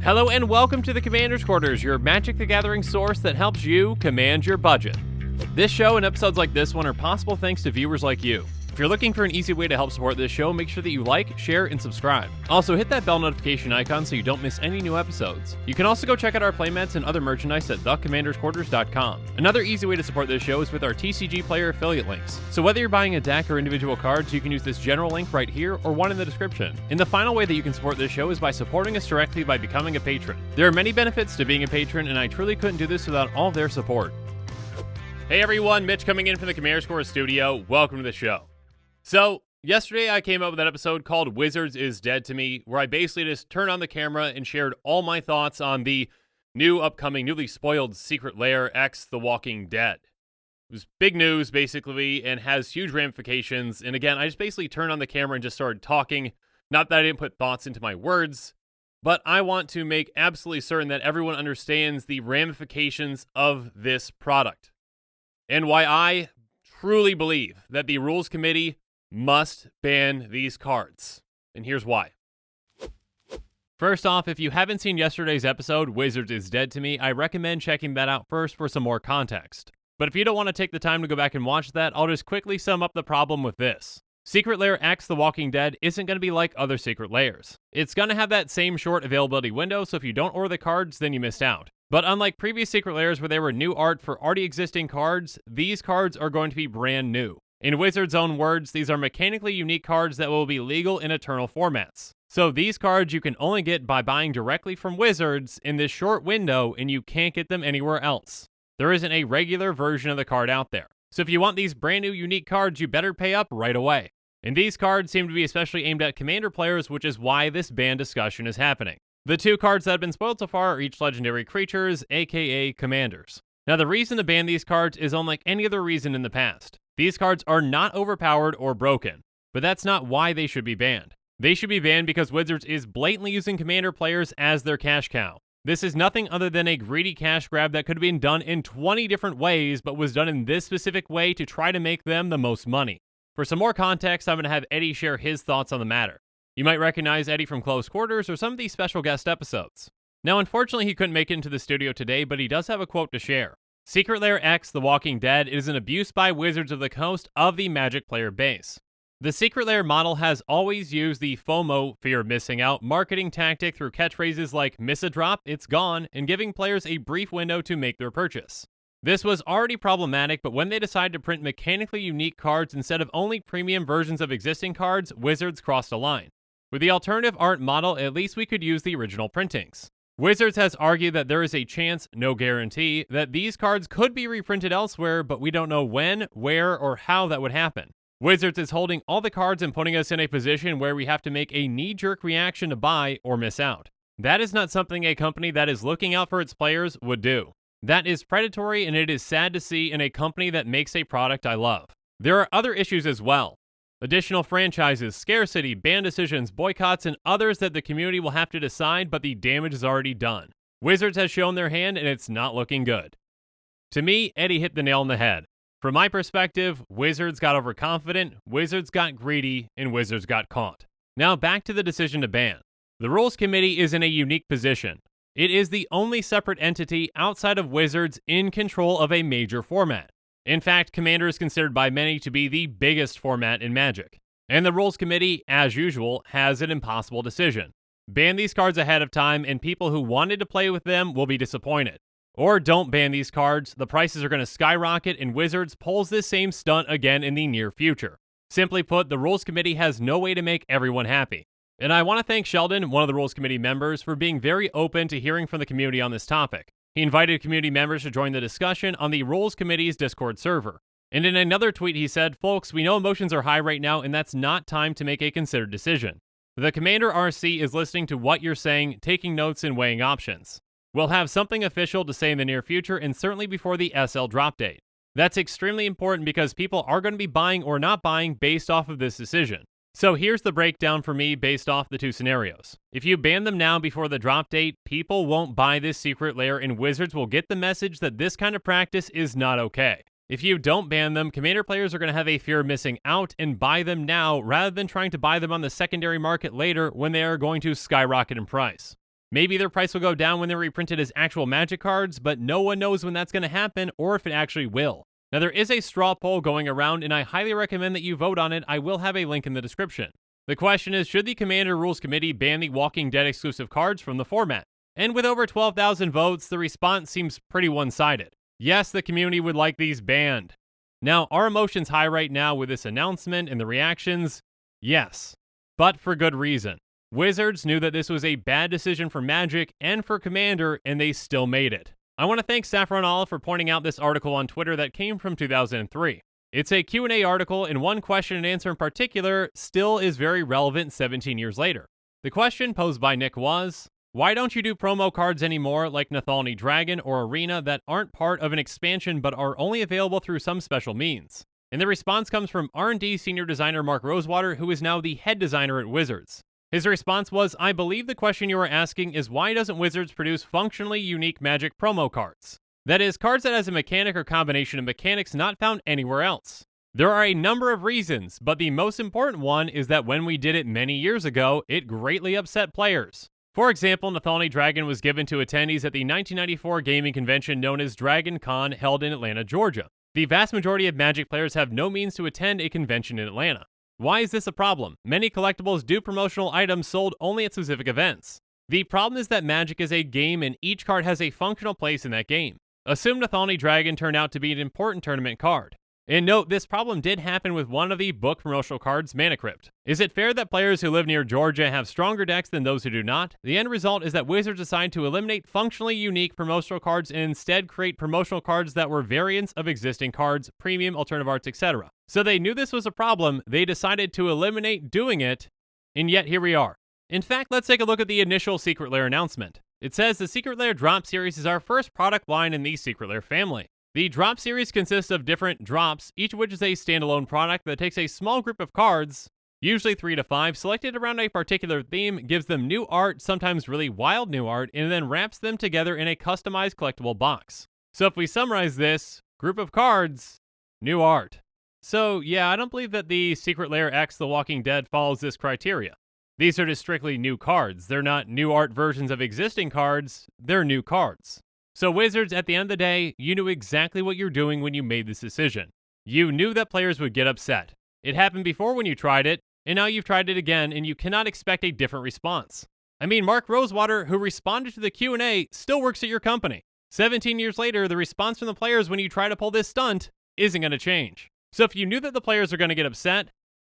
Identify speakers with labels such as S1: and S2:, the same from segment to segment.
S1: Hello and welcome to the Commander's Quarters, your Magic the Gathering source that helps you command your budget. This show and episodes like this one are possible thanks to viewers like you. If you're looking for an easy way to help support this show, make sure that you like, share, and subscribe. Also, hit that bell notification icon so you don't miss any new episodes. You can also go check out our playmats and other merchandise at thecommandersquarters.com. Another easy way to support this show is with our TCG player affiliate links. So whether you're buying a deck or individual cards, you can use this general link right here or one in the description. And the final way that you can support this show is by supporting us directly by becoming a patron. There are many benefits to being a patron, and I truly couldn't do this without all their support. Hey everyone, Mitch coming in from the Commander's Quarters studio. Welcome to the show. So, yesterday I came up with an episode called Wizards is Dead to Me, where I basically just turned on the camera and shared all my thoughts on the new upcoming, newly spoiled Secret Lair X The Walking Dead. It was big news, basically, and has huge ramifications. And again, I just basically turned on the camera and just started talking. Not that I didn't put thoughts into my words, but I want to make absolutely certain that everyone understands the ramifications of this product. And why I truly believe that the Rules Committee must ban these cards. And here's why. First off, if you haven't seen yesterday's episode, Wizards is Dead to Me, I recommend checking that out first for some more context. But if you don't want to take the time to go back and watch that, I'll just quickly sum up the problem with this. Secret Lair X The Walking Dead isn't going to be like other Secret Lairs. It's going to have that same short availability window, so if you don't order the cards, then you missed out. But unlike previous Secret Lairs where there were new art for already existing cards, these cards are going to be brand new. In Wizards' own words, these are mechanically unique cards that will be legal in Eternal formats. So these cards you can only get by buying directly from Wizards in this short window, and you can't get them anywhere else. There isn't a regular version of the card out there. So if you want these brand new unique cards, you better pay up right away. And these cards seem to be especially aimed at Commander players, which is why this ban discussion is happening. The two cards that have been spoiled so far are each legendary creatures, aka Commanders. Now the reason to ban these cards is unlike any other reason in the past. These cards are not overpowered or broken, but that's not why they should be banned. They should be banned because Wizards is blatantly using Commander players as their cash cow. This is nothing other than a greedy cash grab that could have been done in 20 different ways, but was done in this specific way to try to make them the most money. For some more context, I'm going to have Eddie share his thoughts on the matter. You might recognize Eddie from Close Quarters or some of these special guest episodes. Now, unfortunately, he couldn't make it into the studio today, but he does have a quote to share. Secret Lair X The Walking Dead is an abuse by Wizards of the Coast of the Magic player base. The Secret Lair model has always used the FOMO, fear of missing out, marketing tactic through catchphrases like miss a drop, it's gone, and giving players a brief window to make their purchase. This was already problematic, but when they decided to print mechanically unique cards instead of only premium versions of existing cards, Wizards crossed a line. With the alternative art model, at least we could use the original printings. Wizards has argued that there is a chance, no guarantee, that these cards could be reprinted elsewhere, but we don't know when, where, or how that would happen. Wizards is holding all the cards and putting us in a position where we have to make a knee-jerk reaction to buy or miss out. That is not something a company that is looking out for its players would do. That is predatory, and it is sad to see in a company that makes a product I love. There are other issues as well. Additional franchises, scarcity, ban decisions, boycotts, and others that the community will have to decide, but the damage is already done. Wizards has shown their hand, and it's not looking good. To me, Eddie hit the nail on the head. From my perspective, Wizards got overconfident, Wizards got greedy, and Wizards got caught. Now back to the decision to ban. The Rules Committee is in a unique position. It is the only separate entity outside of Wizards in control of a major format. In fact, Commander is considered by many to be the biggest format in Magic. And the Rules Committee, as usual, has an impossible decision. Ban these cards ahead of time, and people who wanted to play with them will be disappointed. Or don't ban these cards, the prices are going to skyrocket, and Wizards pulls this same stunt again in the near future. Simply put, the Rules Committee has no way to make everyone happy. And I want to thank Sheldon, one of the Rules Committee members, for being very open to hearing from the community on this topic. He invited community members to join the discussion on the Rules Committee's Discord server. And in another tweet he said, "Folks, we know emotions are high right now, and that's not time to make a considered decision. The Commander RC is listening to what you're saying, taking notes and weighing options. We'll have something official to say in the near future, and certainly before the SL drop date. That's extremely important because people are going to be buying or not buying based off of this decision. So here's the breakdown for me based off the two scenarios. If you ban them now before the drop date, people won't buy this Secret Lair, and Wizards will get the message that this kind of practice is not okay. If you don't ban them, Commander players are going to have a fear of missing out and buy them now rather than trying to buy them on the secondary market later when they are going to skyrocket in price. Maybe their price will go down when they're reprinted as actual Magic cards, but no one knows when that's going to happen or if it actually will. Now, there is a straw poll going around, and I highly recommend that you vote on it. I will have a link in the description. The question is, should the Commander Rules Committee ban the Walking Dead exclusive cards from the format? And with over 12,000 votes, the response seems pretty one-sided. Yes, the community would like these banned. Now, are emotions high right now with this announcement and the reactions? Yes, but for good reason. Wizards knew that this was a bad decision for Magic and for Commander, and they still made it. I want to thank Saffron Olive for pointing out this article on Twitter that came from 2003. It's a Q&A article, and one question and answer in particular still is very relevant 17 years later. The question posed by Nick was, why don't you do promo cards anymore like Nathalni Dragon or Arena that aren't part of an expansion but are only available through some special means? And the response comes from R&D senior designer Mark Rosewater, who is now the head designer at Wizards. His response was, I believe the question you are asking is why doesn't Wizards produce functionally unique Magic promo cards? That is, cards that has a mechanic or combination of mechanics not found anywhere else. There are a number of reasons, but the most important one is that when we did it many years ago, it greatly upset players. For example, Nathalni Dragon was given to attendees at the 1994 gaming convention known as Dragon Con held in Atlanta, Georgia. The vast majority of Magic players have no means to attend a convention in Atlanta. Why is this a problem? Many collectibles do promotional items sold only at specific events. The problem is that Magic is a game and each card has a functional place in that game. Assume Nathalni Dragon turned out to be an important tournament card. And note, this problem did happen with one of the book promotional cards, Mana Crypt. Is it fair that players who live near Georgia have stronger decks than those who do not? The end result is that Wizards decided to eliminate functionally unique promotional cards and instead create promotional cards that were variants of existing cards, premium, alternative arts, etc. So they knew this was a problem, they decided to eliminate doing it, and yet here we are. In fact, let's take a look at the initial Secret Lair announcement. It says the Secret Lair Drop Series is our first product line in the Secret Lair family. The Drop Series consists of different drops, each of which is a standalone product that takes a small group of cards, usually 3 to 5, selected around a particular theme, gives them new art, sometimes really wild new art, and then wraps them together in a customized collectible box. So if we summarize this, group of cards, new art. So yeah, I don't believe that the Secret Lair X The Walking Dead follows this criteria. These are just strictly new cards. They're not new art versions of existing cards, they're new cards. So Wizards, at the end of the day, you knew exactly what you're doing when you made this decision. You knew that players would get upset. It happened before when you tried it, and now you've tried it again, and you cannot expect a different response. I mean, Mark Rosewater, who responded to the Q&A, still works at your company. 17 years later, the response from the players when you try to pull this stunt isn't going to change. So if you knew that the players are going to get upset,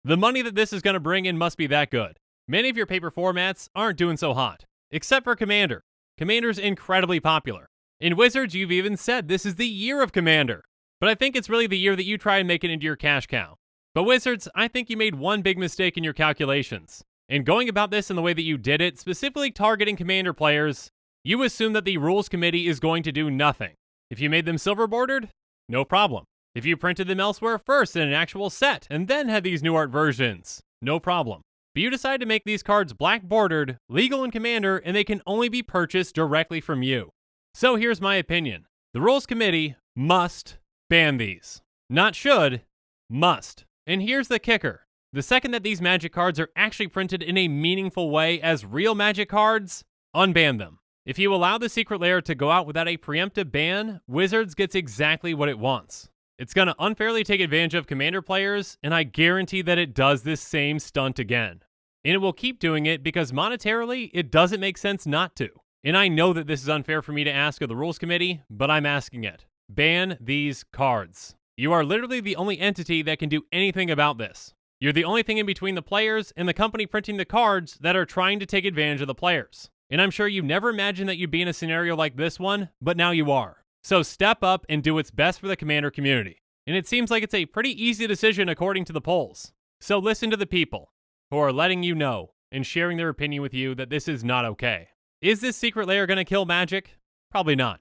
S1: the money that this is going to bring in must be that good. Many of your paper formats aren't doing so hot, except for Commander. Commander's incredibly popular. In Wizards, you've even said this is the year of Commander. But I think it's really the year that you try and make it into your cash cow. But Wizards, I think you made one big mistake in your calculations. In going about this in the way that you did it, specifically targeting Commander players, you assume that the Rules Committee is going to do nothing. If you made them silver bordered, no problem. If you printed them elsewhere first in an actual set and then had these new art versions, no problem. But you decided to make these cards black bordered, legal in Commander, and they can only be purchased directly from you. So here's my opinion. The Rules Committee must ban these. Not should, must. And here's the kicker. The second that these Magic cards are actually printed in a meaningful way as real Magic cards, unban them. If you allow the Secret Lair to go out without a preemptive ban, Wizards gets exactly what it wants. It's going to unfairly take advantage of Commander players, and I guarantee that it does this same stunt again. And it will keep doing it because monetarily, it doesn't make sense not to. And I know that this is unfair for me to ask of the Rules Committee, but I'm asking it. Ban these cards. You are literally the only entity that can do anything about this. You're the only thing in between the players and the company printing the cards that are trying to take advantage of the players. And I'm sure you never imagined that you'd be in a scenario like this one, but now you are. So step up and do what's best for the Commander community. And it seems like it's a pretty easy decision according to the polls. So listen to the people who are letting you know and sharing their opinion with you that this is not okay. Is this Secret Lair going to kill Magic? Probably not.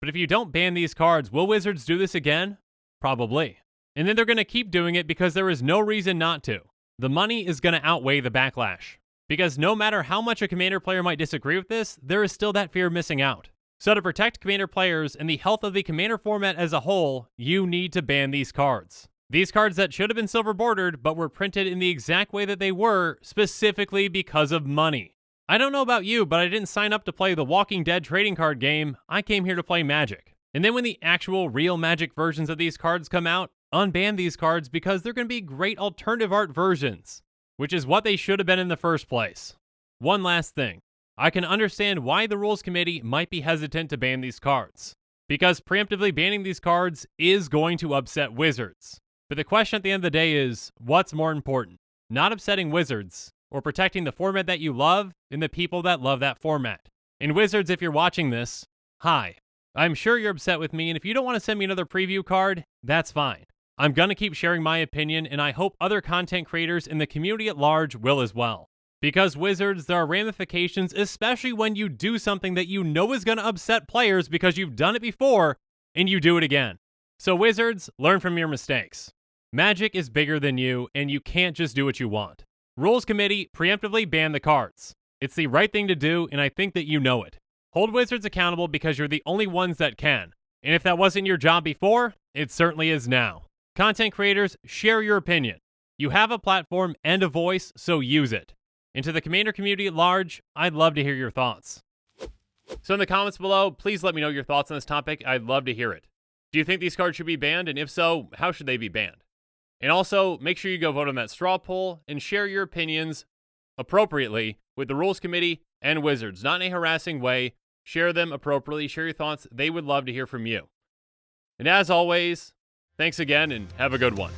S1: But if you don't ban these cards, will Wizards do this again? Probably. And then they're going to keep doing it because there is no reason not to. The money is going to outweigh the backlash. Because no matter how much a Commander player might disagree with this, there is still that fear of missing out. So to protect Commander players and the health of the Commander format as a whole, you need to ban these cards. These cards that should have been silver bordered, but were printed in the exact way that they were, specifically because of money. I don't know about you, but I didn't sign up to play the Walking Dead trading card game. I came here to play Magic. And then when the actual real Magic versions of these cards come out, unban these cards because they're going to be great alternative art versions, which is what they should have been in the first place. One last thing. I can understand why the Rules Committee might be hesitant to ban these cards, because preemptively banning these cards is going to upset Wizards. But the question at the end of the day is, what's more important? Not upsetting Wizards, or protecting the format that you love and the people that love that format. And Wizards, if you're watching this, hi. I'm sure you're upset with me, and if you don't want to send me another preview card, that's fine. I'm going to keep sharing my opinion, and I hope other content creators in the community at large will as well. Because Wizards, there are ramifications, especially when you do something that you know is going to upset players because you've done it before, and you do it again. So Wizards, learn from your mistakes. Magic is bigger than you, and you can't just do what you want. Rules Committee, preemptively ban the cards. It's the right thing to do, and I think that you know it. Hold Wizards accountable because you're the only ones that can. And if that wasn't your job before, it certainly is now. Content creators, share your opinion. You have a platform and a voice, so use it. And to the Commander community at large, I'd love to hear your thoughts. So in the comments below, please let me know your thoughts on this topic. I'd love to hear it. Do you think these cards should be banned? And if so, how should they be banned? And also, make sure you go vote on that straw poll and share your opinions appropriately with the Rules Committee and Wizards. Not in a harassing way. Share them appropriately. Share your thoughts. They would love to hear from you. And as always, thanks again and have a good one.